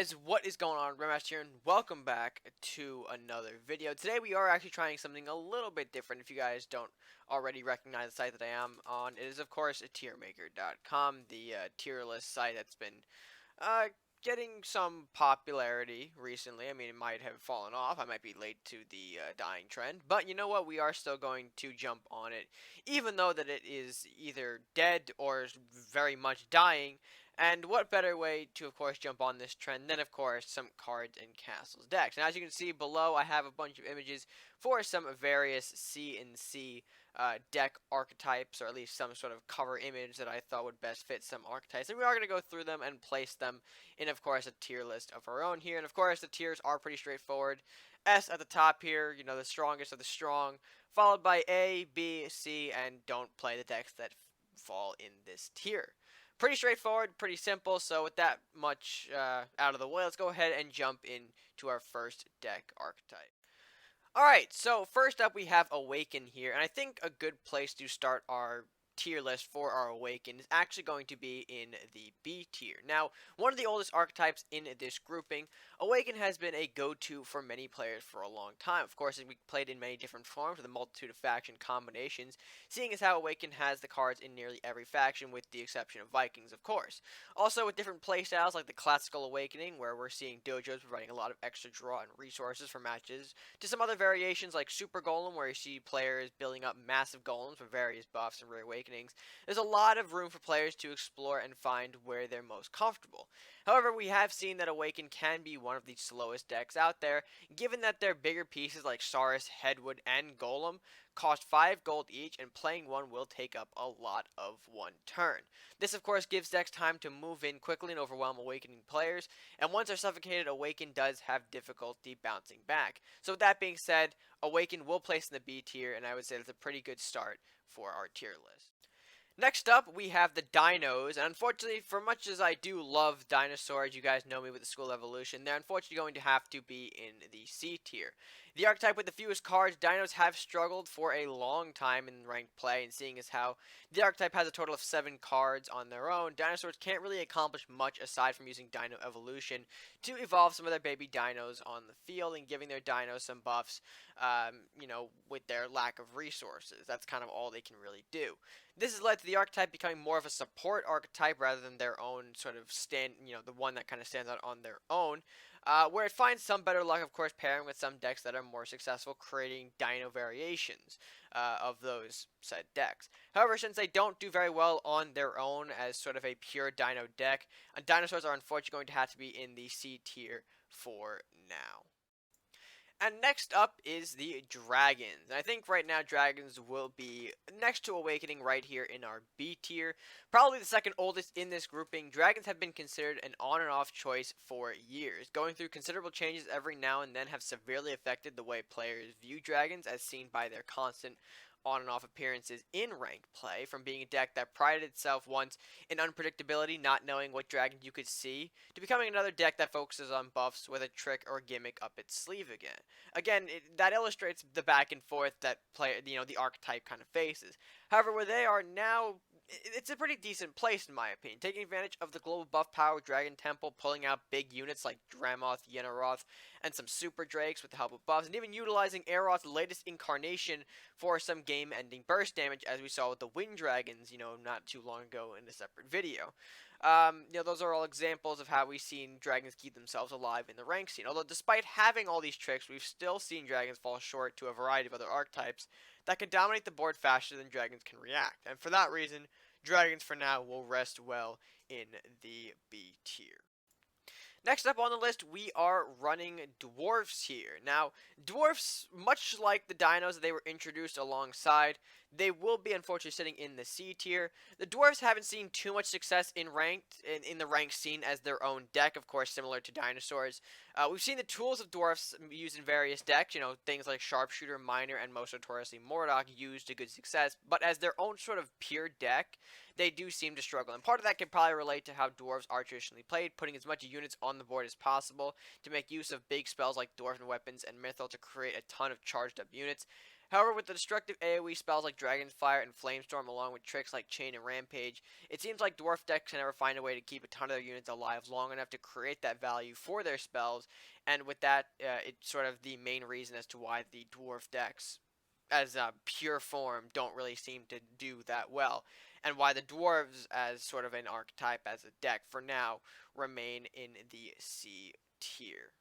guys, what is going on? RedMaster here, and welcome back to another video. Today we are actually trying something a little bit different. If you guys don't already recognize the site that I am on, it is of course TierMaker.com, the tier list site that's been uh, getting some popularity recently. I mean, it might have fallen off. I might be late to the dying trend, but you know what? We are still going to jump on it, even though that it is either dead or is very much dying. And what better way to, of course, jump on this trend than, of course, some cards and castles decks. And as you can see below, I have a bunch of images for some various C and C deck archetypes, or at least some sort of cover image that I thought would best fit some archetypes. And we are going to go through them and place them in, of course, a tier list of our own here. And, of course, the tiers are pretty straightforward. S at the top here, you know, the strongest of the strong, followed by A, B, C, and don't play the decks that fall in this tier. Pretty straightforward, pretty simple, so with that much out of the way, let's go ahead and jump into our first deck archetype. Alright, so first up we have Awaken here, and I think a good place to start our tier list for our Awaken is actually going to be in the B tier. Now, one of the oldest archetypes in this grouping, Awaken has been a go-to for many players for a long time. Of course, we played in many different forms with a multitude of faction combinations, seeing as how Awaken has the cards in nearly every faction with the exception of Vikings, of course. Also with different playstyles like the Classical Awakening, where we're seeing dojos providing a lot of extra draw and resources for matches, to some other variations like Super Golem, where you see players building up massive golems for various buffs and rare awakenings. There's a lot of room for players to explore and find where they're most comfortable. However, we have seen that Awaken can be one of the slowest decks out there, given that their bigger pieces like Saurus, Headwood, and Golem cost 5 gold each, and playing one will take up a lot of one turn. This, of course, gives decks time to move in quickly and overwhelm Awakening players, and once they're suffocated, Awaken does have difficulty bouncing back. So with that being said, Awaken will place in the B tier, and I would say that's a pretty good start for our tier list. Next up, we have the Dinos, and unfortunately, for much as I do love dinosaurs, you guys know me with the School Evolution, they're unfortunately going to have to be in the C tier. The archetype with the fewest cards, Dinos have struggled for a long time in ranked play, and seeing as how the archetype has a total of 7 cards on their own, dinosaurs can't really accomplish much aside from using Dino Evolution to evolve some of their baby dinos on the field and giving their dinos some buffs, with their lack of resources. That's kind of all they can really do. This has led to the archetype becoming more of a support archetype rather than their own sort of the one that kind of stands out on their own, where it finds some better luck, of course, pairing with some decks that are more successful, creating dino variations of those said decks. However, since they don't do very well on their own as sort of a pure dino deck, dinosaurs are unfortunately going to have to be in the C tier for now. And next up is the Dragons. I think right now Dragons will be next to Awakening right here in our B tier. Probably the second oldest in this grouping, Dragons have been considered an on and off choice for years. Going through considerable changes every now and then have severely affected the way players view Dragons, as seen by their constant on and off appearances in ranked play, from being a deck that prided itself once in unpredictability, not knowing what dragon you could see, to becoming another deck that focuses on buffs with a trick or gimmick up its sleeve again. Again, that illustrates the back and forth that the archetype kind of faces. However, where they are now, it's a pretty decent place in my opinion, taking advantage of the global buff power with Dragon Temple, pulling out big units like Dramoth, Yenneroth, and some Super Drakes with the help of buffs, and even utilizing Aeroth's latest incarnation for some game-ending burst damage, as we saw with the Wind Dragons, not too long ago in a separate video. Those are all examples of how we've seen dragons keep themselves alive in the rank scene. Although, despite having all these tricks, we've still seen dragons fall short to a variety of other archetypes that can dominate the board faster than dragons can react. And for that reason, dragons for now will rest well in the B tier. Next up on the list, we are running Dwarfs here. Now, Dwarfs, much like the Dinos that they were introduced alongside, they will be unfortunately sitting in the C tier. The Dwarfs haven't seen too much success in the ranked scene as their own deck, of course, similar to Dinosaurs. We've seen the tools of Dwarfs used in various decks, things like Sharpshooter, Miner, and most notoriously Mordok used to good success, but as their own sort of pure deck, they do seem to struggle. And part of that can probably relate to how Dwarves are traditionally played, putting as much units on the board as possible to make use of big spells like Dwarven Weapons and Mythal to create a ton of charged up units. However, with the destructive AoE spells like Dragon's Fire and Flamestorm, along with tricks like Chain and Rampage, it seems like Dwarf decks can never find a way to keep a ton of their units alive long enough to create that value for their spells, and with that, it's sort of the main reason as to why the Dwarf decks, as a pure form, don't really seem to do that well, and why the Dwarves, as sort of an archetype, as a deck, for now, remain in the C tier.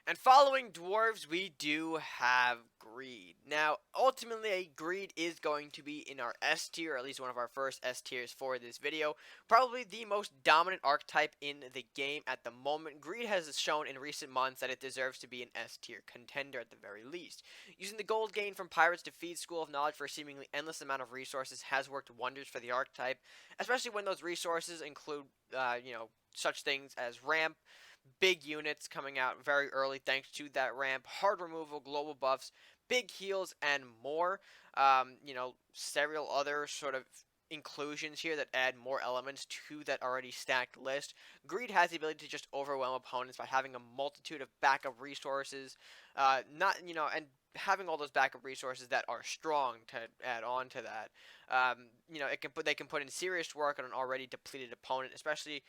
And following Dwarves, we do have Greed. Now, ultimately, Greed is going to be in our S tier, or at least one of our first S tiers for this video. Probably the most dominant archetype in the game at the moment. Greed has shown in recent months that it deserves to be an S tier contender at the very least. Using the gold gain from Pirates to feed School of Knowledge for a seemingly endless amount of resources has worked wonders for the archetype, especially when those resources include, such things as ramp, big units coming out very early thanks to that ramp, hard removal, global buffs, big heals, and more. Several other sort of inclusions here that add more elements to that already stacked list. Greed has the ability to just overwhelm opponents by having a multitude of backup resources, and having all those backup resources that are strong to add on to that. They can put in serious work on an already depleted opponent, especially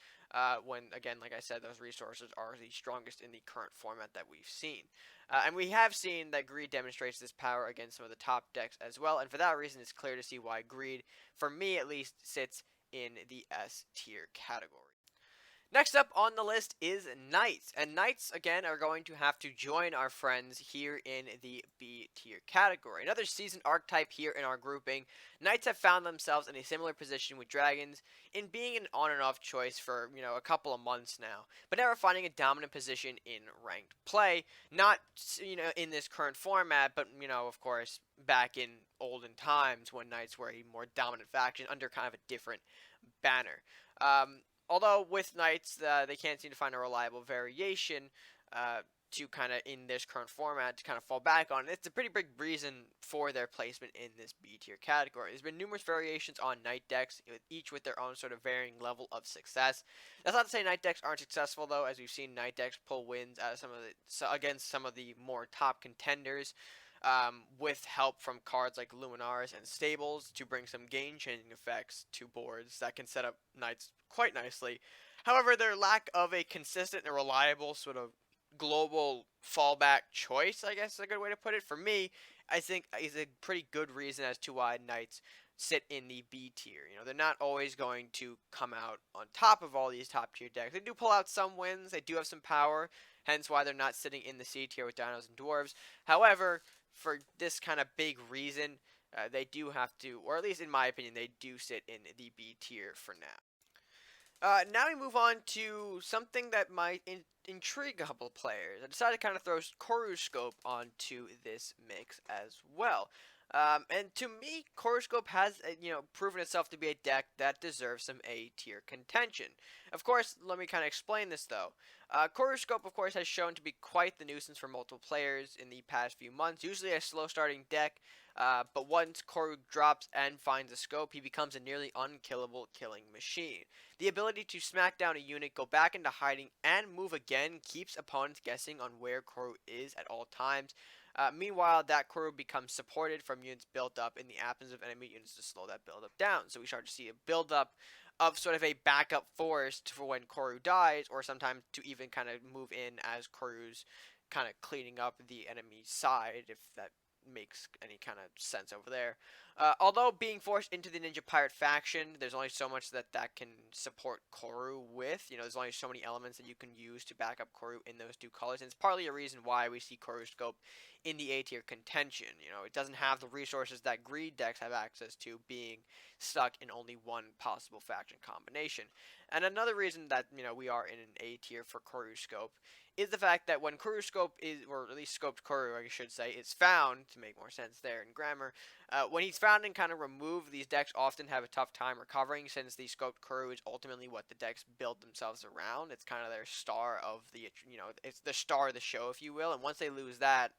when, again, like I said, those resources are the strongest in the current format that we've seen. And we have seen that Greed demonstrates this power against some of the top decks as well, and for that reason, it's clear to see why Greed, for me at least, sits in the S tier category. Next up on the list is Knights, and Knights, again, are going to have to join our friends here in the B tier category. Another seasoned archetype here in our grouping. Knights have found themselves in a similar position with Dragons in being an on and off choice for, a couple of months now, but never finding a dominant position in ranked play. Not, in this current format, but, of course, back in olden times when Knights were a more dominant faction under kind of a different banner. Although with Knights, they can't seem to find a reliable variation to kind of, in this current format, to kind of fall back on. It's a pretty big reason for their placement in this B tier category. There's been numerous variations on Knight decks, each with their own sort of varying level of success. That's not to say Knight decks aren't successful, though, as we've seen Knight decks pull wins out of against some of the more top contenders. With help from cards like Luminaris and Stables to bring some game-changing effects to boards that can set up Knights quite nicely. However, their lack of a consistent and reliable sort of global fallback choice, I guess is a good way to put it, for me, I think is a pretty good reason as to why Knights sit in the B tier. They're not always going to come out on top of all these top tier decks. They do pull out some wins, they do have some power, hence why they're not sitting in the C tier with Dinos and Dwarves. However, for this kind of big reason, they do have to, or at least in my opinion, they do sit in the B tier for now. Now we move on to something that might intrigue a couple of players. I decided to kind of throw Coruscope onto this mix as well. And to me, Coruscope has, proven itself to be a deck that deserves some A tier contention. Of course, let me kind of explain this though. Coruscope, of course, has shown to be quite the nuisance for multiple players in the past few months. Usually a slow starting deck, but once Koru drops and finds a scope, he becomes a nearly unkillable killing machine. The ability to smack down a unit, go back into hiding, and move again keeps opponents guessing on where Koru is at all times. Meanwhile, that Koru becomes supported from units built up in the absence of enemy units to slow that build up down. So we start to see a build up of sort of a backup force for when Koru dies, or sometimes to even kind of move in as Koru's kind of cleaning up the enemy's side, if that makes any kind of sense over there. Although being forced into the Ninja Pirate faction, there's only so much that can support Koru with. There's only so many elements that you can use to back up Koru in those two colors, and it's partly a reason why we see Coruscope in the A tier contention. It doesn't have the resources that Greed decks have access to, being stuck in only one possible faction combination. And another reason that, we are in an A tier for Coruscope is the fact that when Coruscope is, or at least Scoped Koru, I should say, is found, to make more sense there in grammar, when he's found and kind of removed, these decks often have a tough time recovering, since the Scoped Koru is ultimately what the decks build themselves around. It's kind of their star of the, it's the star of the show, if you will, and once they lose that,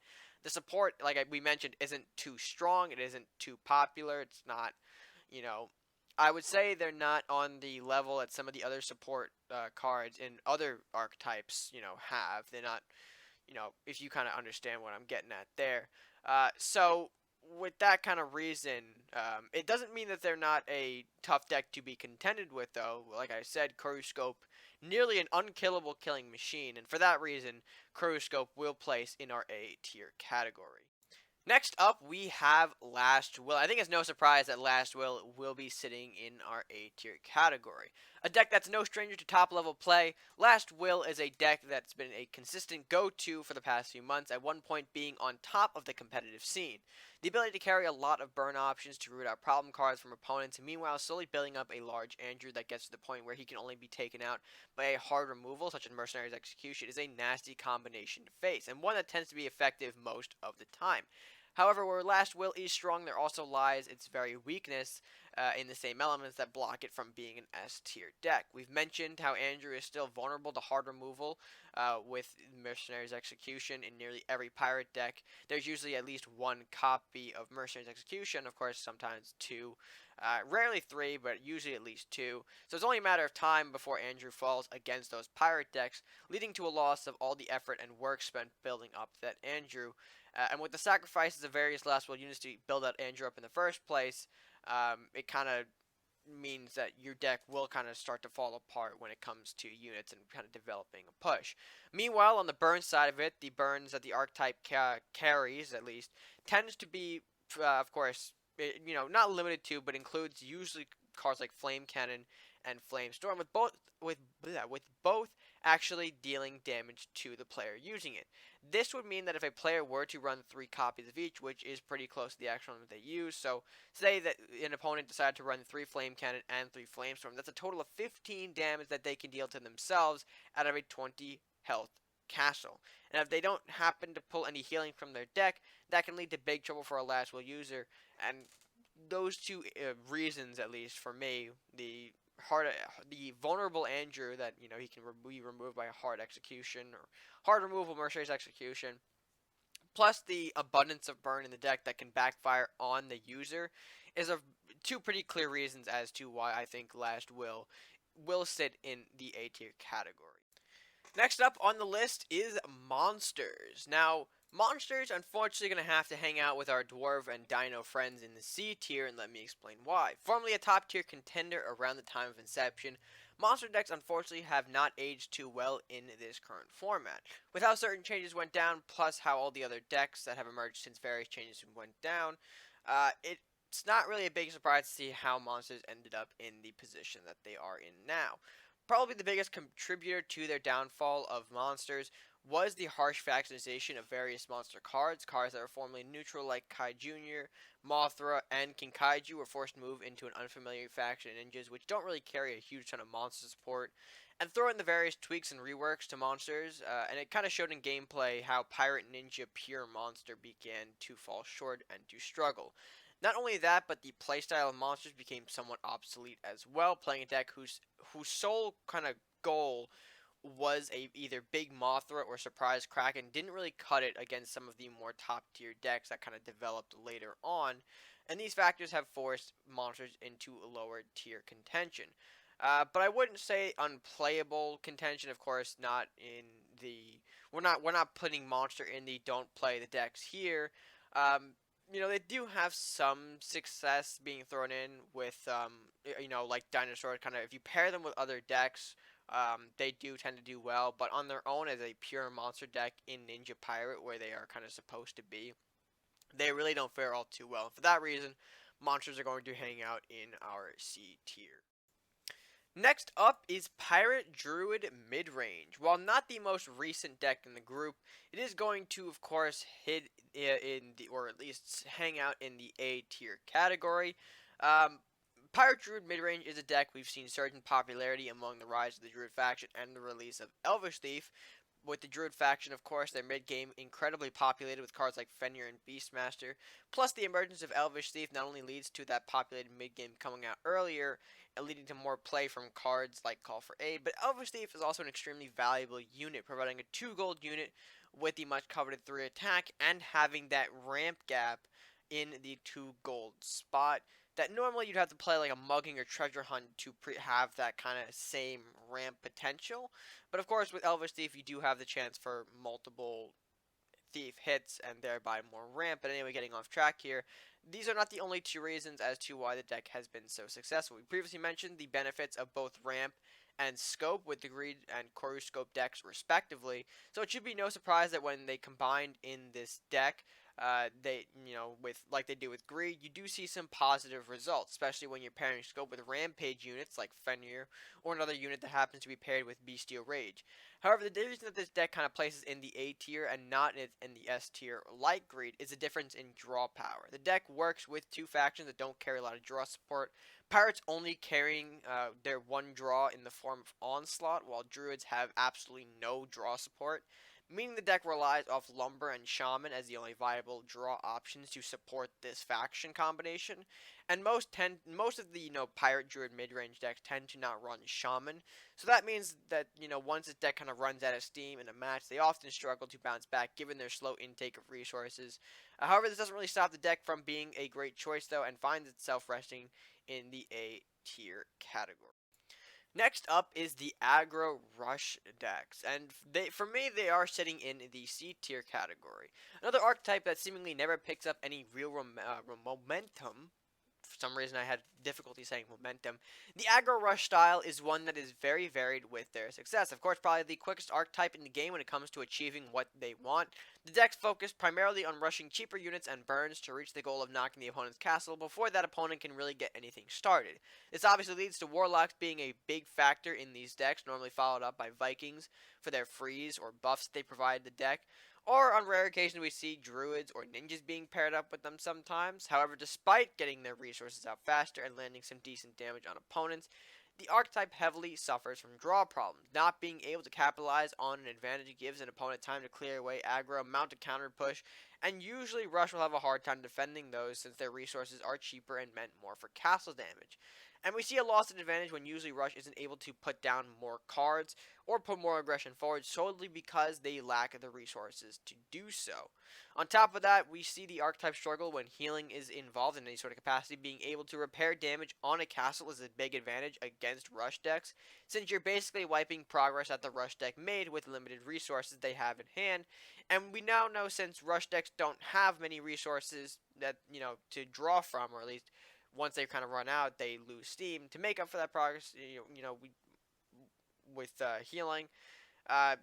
the support, like we mentioned, isn't too strong, it isn't too popular, it's not, I would say they're not on the level that some of the other support cards in other archetypes, have. They're not, if you kind of understand what I'm getting at there. So with that kind of reason, it doesn't mean that they're not a tough deck to be contended with, though. Like I said, Coruscope, nearly an unkillable killing machine, and for that reason, Coruscope will place in our A tier category. Next up, we have Last Will. I think it's no surprise that Last will be sitting in our A tier category. A deck that's no stranger to top level play, Last Will is a deck that's been a consistent go-to for the past few months, at one point being on top of the competitive scene. The ability to carry a lot of burn options to root out problem cards from opponents, and meanwhile slowly building up a large Andrew that gets to the point where he can only be taken out by a hard removal, such as Mercenary's Execution, is a nasty combination to face, and one that tends to be effective most of the time. However, where Last Will is strong, there also lies its very weakness in the same elements that block it from being an S tier deck. We've mentioned how Andrew is still vulnerable to hard removal with Mercenary's Execution in nearly every pirate deck. There's usually at least one copy of Mercenary's Execution, of course, sometimes two. Rarely three, but usually at least two. So it's only a matter of time before Andrew falls against those pirate decks, leading to a loss of all the effort and work spent building up that Andrew. And with the sacrifices of various Last Will units to build that Andrew up in the first place, it kind of means that your deck will kind of start to fall apart when it comes to units and kind of developing a push. Meanwhile, on the burn side of it, the burns that the Archetype carries, at least, tends to be, of course, not limited to, but includes usually cards like Flame Cannon and Flame Storm, with both actually dealing damage to the player using it. This would mean that if a player were to run 3 copies of each, which is pretty close to the actual one that they use, so say that an opponent decided to run 3 Flame Cannon and 3 Flame Storm, that's a total of 15 damage that they can deal to themselves out of a 20 health castle. And if they don't happen to pull any healing from their deck, that can lead to big trouble for a Last Will user. And those two reasons, at least for me, the vulnerable Andrew that he can be removed by a hard execution or hard removal Mercenary's Execution, plus the abundance of burn in the deck that can backfire on the user, is two pretty clear reasons as to why I think Last Will sit in the A tier category. Next up on the list is Monsters. Now, Monsters, unfortunately, going to have to hang out with our Dwarf and Dino friends in the C tier, and let me explain why. Formerly a top tier contender around the time of inception, Monster decks unfortunately have not aged too well in this current format. With how certain changes went down, plus how all the other decks that have emerged since various changes went down, it's not really a big surprise to see how Monsters ended up in the position that they are in now. Probably the biggest contributor to their downfall of Monsters was the harsh factionization of various monster cards. Cards that were formerly neutral like Kai Jr., Mothra, and King Kaiju were forced to move into an unfamiliar faction ninjas, which don't really carry a huge ton of monster support, and throw in the various tweaks and reworks to Monsters, and it kind of showed in gameplay how Pirate Ninja Pure Monster began to fall short and to struggle. Not only that, but the playstyle of Monsters became somewhat obsolete as well, playing a deck whose sole kind of goal was either Big Mothra or Surprise Kraken didn't really cut it against some of the more top tier decks that kind of developed later on, and these factors have forced Monsters into a lower tier contention. But I wouldn't say unplayable contention, of course, not in the we're not putting Monster in the don't play the decks here. They do have some success being thrown in with, like Dinosaur, kind of, if you pair them with other decks, they do tend to do well, but on their own as a pure monster deck in Ninja Pirate, where they are kind of supposed to be, they really don't fare all too well. For that reason, Monsters are going to hang out in our C tier. Next up is Pirate Druid Midrange. While not the most recent deck in the group, it is going to, of course, hit in the, or at least hang out in the A tier category. Pirate Druid Midrange is a deck we've seen surge in popularity among the rise of the Druid faction and the release of Elvish Thief. With the Druid faction, of course, their mid-game incredibly populated with cards like Fenrir and Beastmaster, plus the emergence of Elvish Thief not only leads to that populated mid-game coming out earlier, and leading to more play from cards like Call for Aid, but Elvish Thief is also an extremely valuable unit, providing a 2 gold unit with the much coveted 3 attack, and having that ramp gap in the 2 gold spot. that normally you'd have to play like a mugging or treasure hunt to have that kind of same ramp potential. But of course, with Elvish Thief, you do have the chance for multiple Thief hits and thereby more ramp. But anyway, getting off track here, these are not the only two reasons as to why the deck has been so successful. We previously mentioned the benefits of both ramp and scope with the Greed and Koru scope decks respectively. So it should be no surprise that when they combined in this deck, they, with like they do with Greed, you do see some positive results, especially when you're pairing scope with rampage units like Fenrir or another unit that happens to be paired with Bestial Rage. However, the reason that this deck kind of places in the A tier and not in the S tier like Greed is a difference in draw power. The deck works with two factions that don't carry a lot of draw support. Pirates only carrying their one draw in the form of Onslaught, while Druids have absolutely no draw support, meaning the deck relies off Lumber and Shaman as the only viable draw options to support this faction combination. And most of the Pirate Druid mid-range decks tend to not run Shaman, so that means that once this deck kind of runs out of steam in a match, they often struggle to bounce back given their slow intake of resources. However, this doesn't really stop the deck from being a great choice though, and finds itself resting in the A tier category. Next up is the Aggro Rush decks, and for me, they are sitting in the C tier category. Another archetype that seemingly never picks up any real momentum. For some reason, I had difficulty saying momentum. The Aggro Rush style is one that is very varied with their success. Of course, probably the quickest archetype in the game when it comes to achieving what they want. The decks focus primarily on rushing cheaper units and burns to reach the goal of knocking the opponent's castle before that opponent can really get anything started. This obviously leads to Warlocks being a big factor in these decks, normally followed up by Vikings for their freeze or buffs they provide the deck. Or on rare occasions we see Druids or Ninjas being paired up with them sometimes. However, despite getting their resources out faster and landing some decent damage on opponents, the archetype heavily suffers from draw problems. Not being able to capitalize on an advantage gives an opponent time to clear away aggro, mount a counter push, and usually Rush will have a hard time defending those since their resources are cheaper and meant more for castle damage. And we see a loss of advantage when usually Rush isn't able to put down more cards or put more aggression forward solely because they lack the resources to do so. On top of that, we see the archetype struggle when healing is involved in any sort of capacity. Being able to repair damage on a castle is a big advantage against Rush decks, since you're basically wiping progress that the Rush deck made with limited resources they have in hand. And we now know, since Rush decks don't have many resources that, to draw from, or at least once they kind of run out, they lose steam. To make up for that progress, with healing, uh,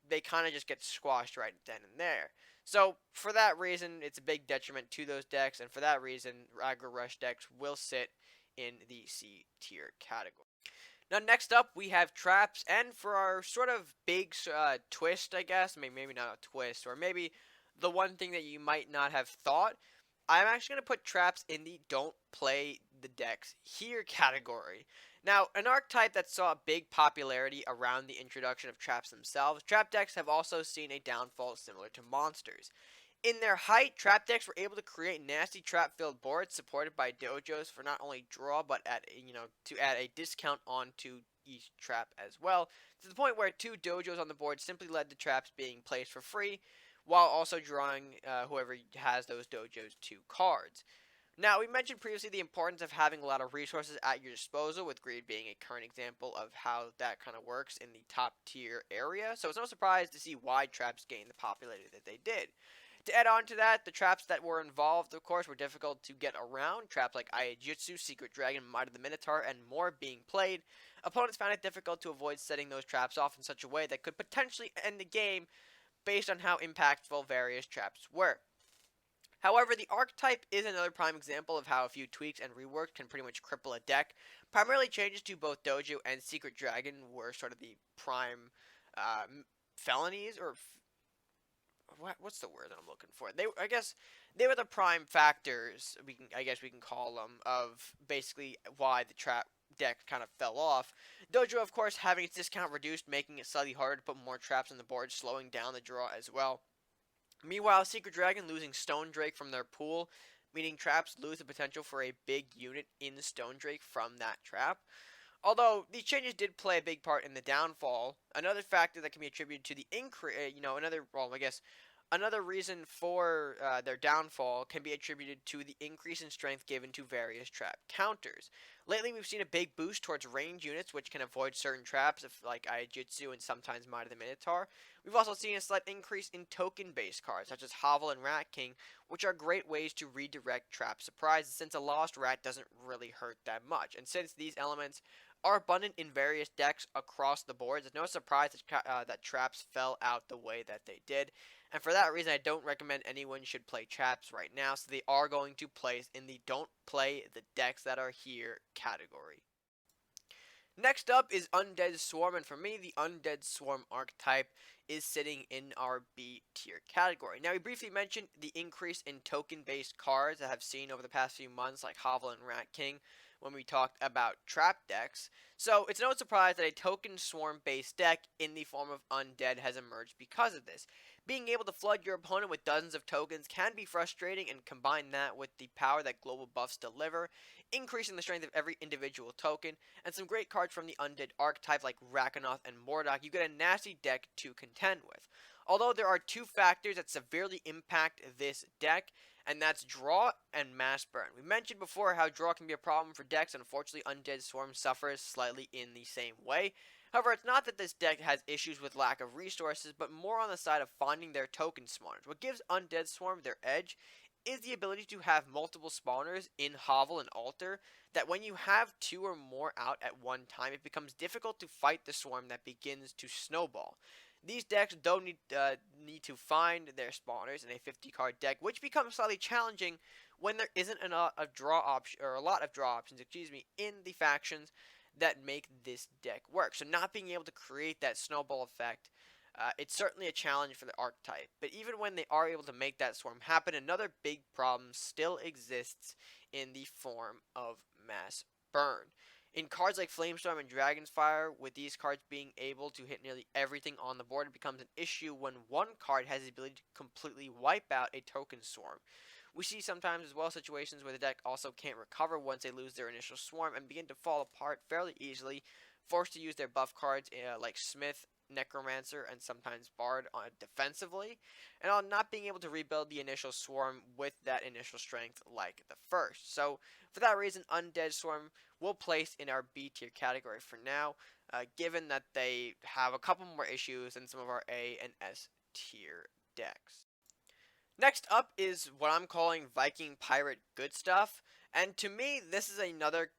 they kind of just get squashed right then and there. So for that reason, it's a big detriment to those decks, and for that reason, Aggro Rush decks will sit in the C tier category. Now, next up, we have traps, and for our sort of big twist, I guess, maybe not a twist, or maybe the one thing that you might not have thought, I'm actually going to put traps in the don't play the decks here category. Now, an archetype that saw big popularity around the introduction of traps themselves, trap decks have also seen a downfall similar to monsters. In their height, trap decks were able to create nasty trap-filled boards supported by dojos for not only draw but to add a discount onto each trap as well, to the point where 2 dojos on the board simply led to traps being placed for free, while also drawing whoever has those dojos 2 cards. Now, we mentioned previously the importance of having a lot of resources at your disposal, with Greed being a current example of how that kind of works in the top tier area, so it's no surprise to see why traps gained the popularity that they did. To add on to that, the traps that were involved, of course, were difficult to get around. Traps like Aiajutsu, Secret Dragon, Might of the Minotaur, and more being played. Opponents found it difficult to avoid setting those traps off in such a way that could potentially end the game based on how impactful various traps were. However, the archetype is another prime example of how a few tweaks and reworks can pretty much cripple a deck. Primarily changes to both Dojo and Secret Dragon were sort of the prime felonies, or what's the word that I'm looking for? I guess they were the prime factors, I guess we can call them, of basically why the trap deck kind of fell off. Dojo, of course, having its discount reduced, making it slightly harder to put more traps on the board, slowing down the draw as well. Meanwhile, Secret Dragon losing Stone Drake from their pool, meaning traps lose the potential for a big unit in the Stone Drake from that trap. Although these changes did play a big part in the downfall, another factor that can be attributed to the increase, Another reason for their downfall can be attributed to the increase in strength given to various trap counters. Lately, we've seen a big boost towards range units, which can avoid certain traps, like Aijitsu and sometimes Might of the Minotaur. We've also seen a slight increase in token-based cards, such as Hovel and Rat King, which are great ways to redirect trap surprises, since a lost rat doesn't really hurt that much. And since these elements are abundant in various decks across the board, it's no surprise that traps fell out the way that they did. And for that reason, I don't recommend anyone should play traps right now, so they are going to place in the don't play the decks that are here category. Next up is Undead Swarm, and for me, the Undead Swarm archetype is sitting in our B tier category. Now, we briefly mentioned the increase in token-based cards that I've seen over the past few months, like Hovel and Rat King, when we talked about trap decks. So, it's no surprise that a token swarm-based deck in the form of Undead has emerged because of this. Being able to flood your opponent with dozens of tokens can be frustrating, and combine that with the power that global buffs deliver, increasing the strength of every individual token, and some great cards from the Undead archetype like Rakanoth and Mordok, you get a nasty deck to contend with. Although there are two factors that severely impact this deck, and that's draw and mass burn. We mentioned before how draw can be a problem for decks, and unfortunately Undead Swarm suffers slightly in the same way. However, it's not that this deck has issues with lack of resources, but more on the side of finding their token spawners. What gives Undead Swarm their edge is the ability to have multiple spawners in Hovel and Altar, that when you have two or more out at one time, it becomes difficult to fight the swarm that begins to snowball. These decks don't need to find their spawners in a 50-card deck, which becomes slightly challenging when there isn't a lot of draw options, in the factions that make this deck work. So not being able to create that snowball effect, it's certainly a challenge for the archetype. But even when they are able to make that swarm happen, another big problem still exists in the form of mass burn. In cards like Flamestorm and Dragon's Fire, with these cards being able to hit nearly everything on the board, it becomes an issue when one card has the ability to completely wipe out a token swarm. We see sometimes as well situations where the deck also can't recover once they lose their initial swarm and begin to fall apart fairly easily, forced to use their buff cards like Smith, Necromancer, and sometimes Bard defensively, and on not being able to rebuild the initial swarm with that initial strength like the first. So for that reason, Undead Swarm will place in our B tier category for now, given that they have a couple more issues than some of our A and S tier decks. Next up is what I'm calling Viking Pirate Good Stuff, and to me, this is another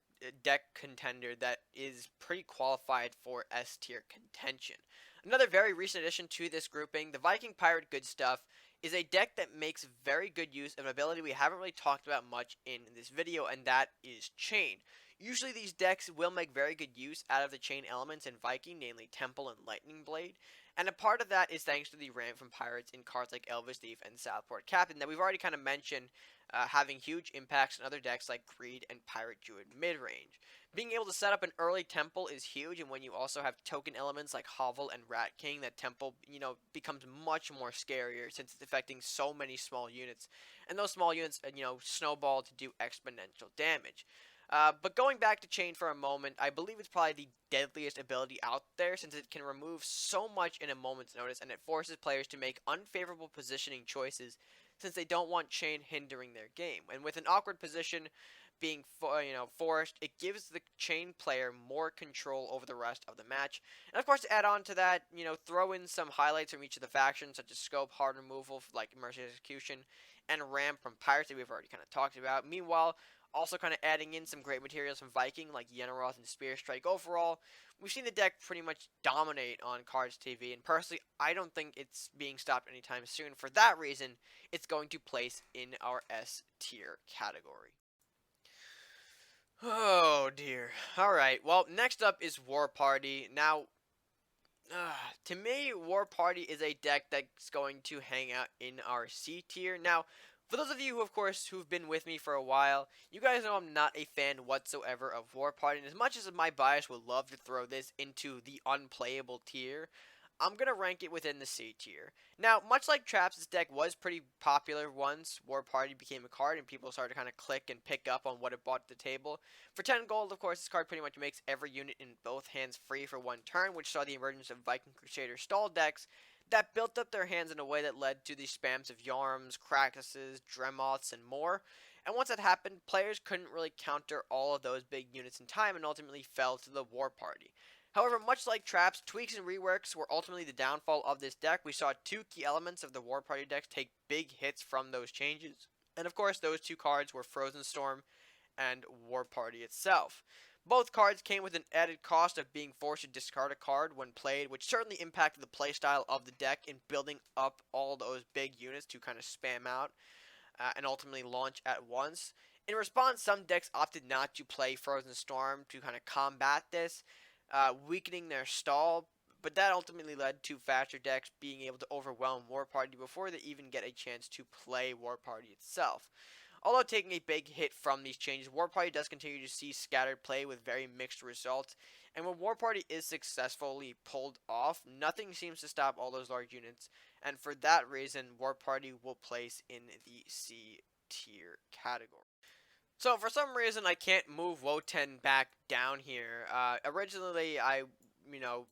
deck contender that is pretty qualified for S tier contention. Another very recent addition to this grouping, the Viking Pirate Good Stuff, is a deck that makes very good use of an ability we haven't really talked about much in this video, and that is Chain. Usually these decks will make very good use out of the chain elements in Viking, namely Temple and Lightning Blade, and a part of that is thanks to the ramp from pirates in cards like Elvish Thief and Southport Captain that we've already kind of mentioned, having huge impacts in other decks like Greed and Pirate Druid Midrange. Being able to set up an early Temple is huge, and when you also have token elements like Hovel and Rat King, that Temple, becomes much more scarier since it's affecting so many small units, and those small units, snowball to do exponential damage. But going back to Chain for a moment, I believe it's probably the deadliest ability out there since it can remove so much in a moment's notice, and it forces players to make unfavorable positioning choices since they don't want Chain hindering their game. And with an awkward position being forced, it gives the Chain player more control over the rest of the match. And of course, to add on to that, throw in some highlights from each of the factions, such as Scope, Hard Removal, like Mercy Execution, and Ramp from Pirates that we've already kind of talked about. Meanwhile, also kind of adding in some great materials from Viking, like Yenneroth and Spear Strike. Overall, we've seen the deck pretty much dominate on Cards TV, and personally, I don't think it's being stopped anytime soon. For that reason, it's going to place in our S tier category. Oh dear. Alright, well, next up is War Party. Now, to me, War Party is a deck that's going to hang out in our C tier. Now, for those of you who, of course, who've been with me for a while, you guys know I'm not a fan whatsoever of War Party, and as much as my bias would love to throw this into the unplayable tier, I'm going to rank it within the C tier. Now, much like Traps, this deck was pretty popular once War Party became a card and people started to kind of click and pick up on what it brought to the table. For 10 gold, of course, this card pretty much makes every unit in both hands free for one turn, which saw the emergence of Viking Crusader stall decks that built up their hands in a way that led to the spams of Yarms, Krakuses, Dremoths, and more. And once that happened, players couldn't really counter all of those big units in time and ultimately fell to the War Party. However, much like traps, tweaks and reworks were ultimately the downfall of this deck. We saw two key elements of the War Party decks take big hits from those changes. And of course, those two cards were Frozen Storm and War Party itself. Both cards came with an added cost of being forced to discard a card when played, which certainly impacted the playstyle of the deck in building up all those big units to kind of spam out and ultimately launch at once. In response, some decks opted not to play Frozen Storm to kind of combat this, weakening their stall, but that ultimately led to faster decks being able to overwhelm War Party before they even get a chance to play War Party itself. Although taking a big hit from these changes, War Party does continue to see scattered play with very mixed results, and when War Party is successfully pulled off, nothing seems to stop all those large units, and for that reason, War Party will place in the C tier category. So for some reason, I can't move Wotan back down here. Originally, I, you know,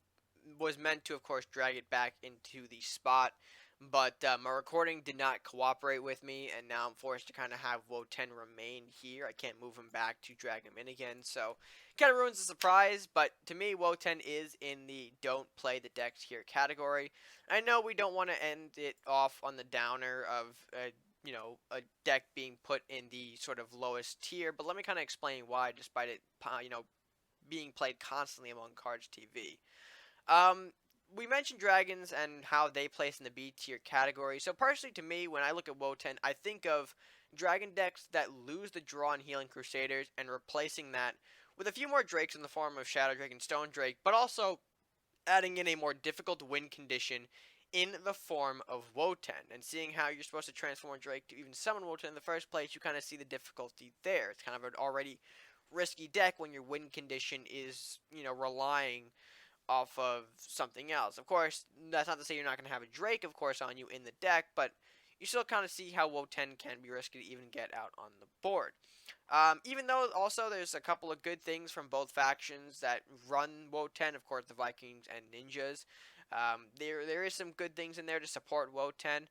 was meant to, of course, drag it back into the spot, but my recording did not cooperate with me, and now I'm forced to kind of have Wotan remain here. I can't move him back to drag him in again, so kind of ruins the surprise, but to me, Wotan is in the don't play the decks here category. I know we don't want to end it off on the downer of, a deck being put in the sort of lowest tier, but let me kind of explain why, despite it, being played constantly among Cards TV. We mentioned dragons and how they place in the B tier category. So personally, to me, when I look at Wotan, I think of dragon decks that lose the draw on Healing Crusaders and replacing that with a few more drakes in the form of Shadow Drake and Stone Drake, but also adding in a more difficult win condition in the form of Wotan. And seeing how you're supposed to transform a Drake to even summon Wotan in the first place, you kind of see the difficulty there. It's kind of an already risky deck when your win condition is, relying off of something else. Of course, that's not to say you're not going to have a Drake, of course, on you in the deck, but you still kind of see how Wotan can be risky to even get out on the board. Even though also there's a couple of good things from both factions that run Wotan, of course, the Vikings and Ninjas. There is some good things in there to support Wotan.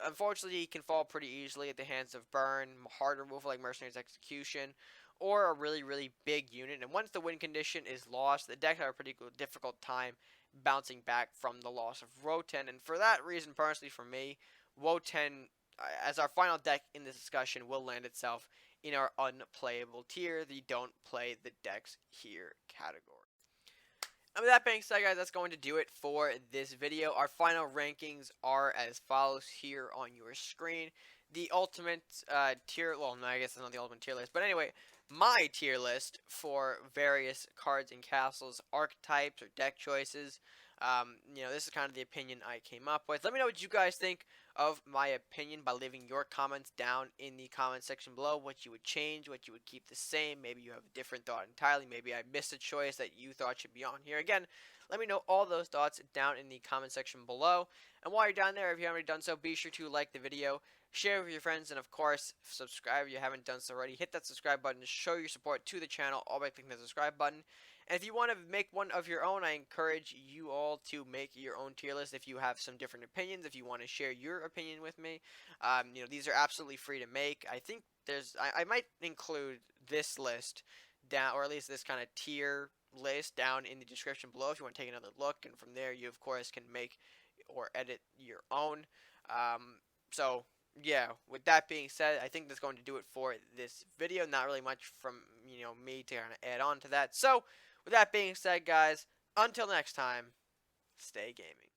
Unfortunately, he can fall pretty easily at the hands of Burn, hard removal like Mercenary's Execution, or a really, really big unit. And once the win condition is lost, the deck have a pretty difficult time bouncing back from the loss of Wotan. And for that reason, personally for me, Wotan, as our final deck in this discussion, will land itself in our unplayable tier, the don't play the decks here category. And with that being said, guys, that's going to do it for this video. Our final rankings are as follows here on your screen. The ultimate tier, well, no, I guess it's not the ultimate tier list, but anyway, my tier list for various cards and castles, archetypes, or deck choices. This is kind of the opinion I came up with. Let me know what you guys think of my opinion by leaving your comments down in the comment section below. What you would change, what you would keep the same. Maybe you have a different thought entirely. Maybe I missed a choice that you thought should be on here. Again, let me know all those thoughts down in the comment section below. And while you're down there, if you haven't already done so, be sure to like the video, share with your friends, and of course, subscribe if you haven't done so already. Hit that subscribe button to show your support to the channel, all by clicking the subscribe button. And if you want to make one of your own, I encourage you all to make your own tier list if you have some different opinions, if you want to share your opinion with me. These are absolutely free to make. I think I might include this list down, or at least this kind of tier list down in the description below if you want to take another look. And from there, you, of course, can make or edit your own. So yeah, with that being said, I think that's going to do it for this video. Not really much from, me to kind of add on to that. So, with that being said, guys, until next time, stay gaming.